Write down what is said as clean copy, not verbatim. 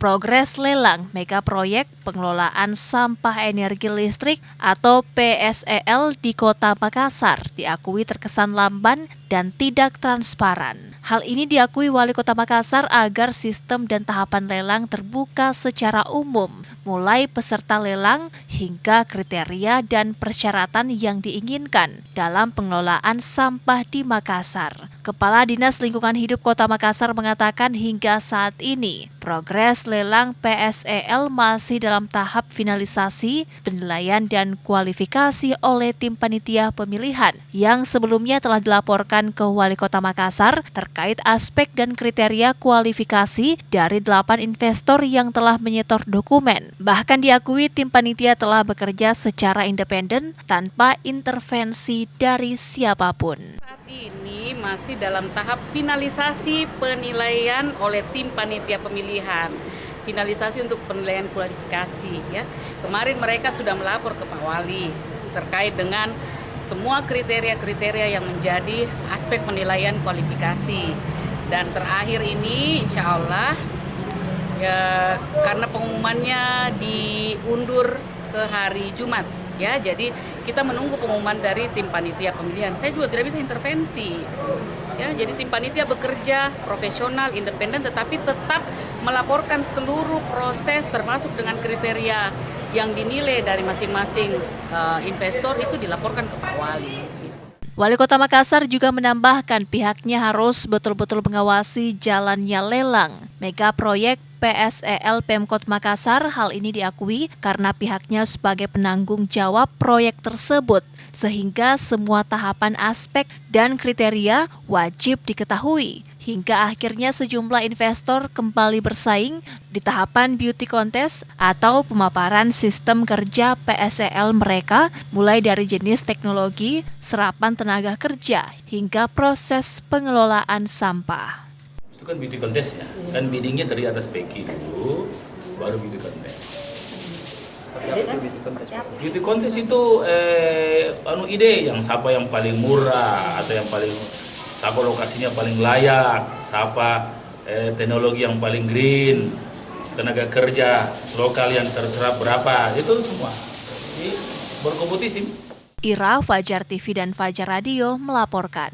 Progres lelang mega proyek pengelolaan sampah energi listrik atau PSEL di Kota Makassar diakui terkesan lamban dan tidak transparan. Hal ini diakui Wali Kota Makassar agar sistem dan tahapan lelang terbuka secara umum, mulai peserta lelang hingga kriteria dan persyaratan yang diinginkan dalam pengelolaan sampah di Makassar. Kepala Dinas Lingkungan Hidup Kota Makassar mengatakan hingga saat ini progres lelang PSEL masih dalam tahap finalisasi, penilaian dan kualifikasi oleh tim panitia pemilihan yang sebelumnya telah dilaporkan ke Wali Kota Makassar terkait aspek dan kriteria kualifikasi dari 8 investor yang telah menyetor dokumen. Bahkan diakui tim panitia telah bekerja secara independen tanpa intervensi dari siapapun. Saat ini masih dalam tahap finalisasi penilaian oleh tim panitia pemilihan. Finalisasi untuk penilaian kualifikasi ya. Kemarin mereka sudah melapor ke Pak Wali terkait dengan semua kriteria-kriteria yang menjadi aspek penilaian kualifikasi. Dan terakhir ini insya Allah ya, karena pengumumannya diundur ke hari Jumat ya, jadi kita menunggu pengumuman dari tim panitia pemilihan. Saya juga tidak bisa intervensi ya, jadi tim panitia bekerja profesional, independen, tetapi tetap melaporkan seluruh proses termasuk dengan kriteria yang dinilai dari masing-masing investor itu dilaporkan ke Pak Wali. Wali Kota Makassar juga menambahkan pihaknya harus betul-betul mengawasi jalannya lelang mega proyek PSEL Pemkot Makassar. Hal ini diakui karena pihaknya sebagai penanggung jawab proyek tersebut, sehingga semua tahapan aspek dan kriteria wajib diketahui. Hingga akhirnya sejumlah investor kembali bersaing di tahapan beauty contest atau pemaparan sistem kerja PSEL mereka, mulai dari jenis teknologi, serapan tenaga kerja, hingga proses pengelolaan sampah. Itu kan beauty contest ya, kan biddingnya dari atas PK dulu, baru beauty contest. Beauty contest itu ide yang siapa yang paling murah atau yang paling siapa lokasinya paling layak, siapa teknologi yang paling green, tenaga kerja lokal yang terserap berapa, itu semua. Jadi berkompetisi. Ira, Fajar TV dan Fajar Radio melaporkan.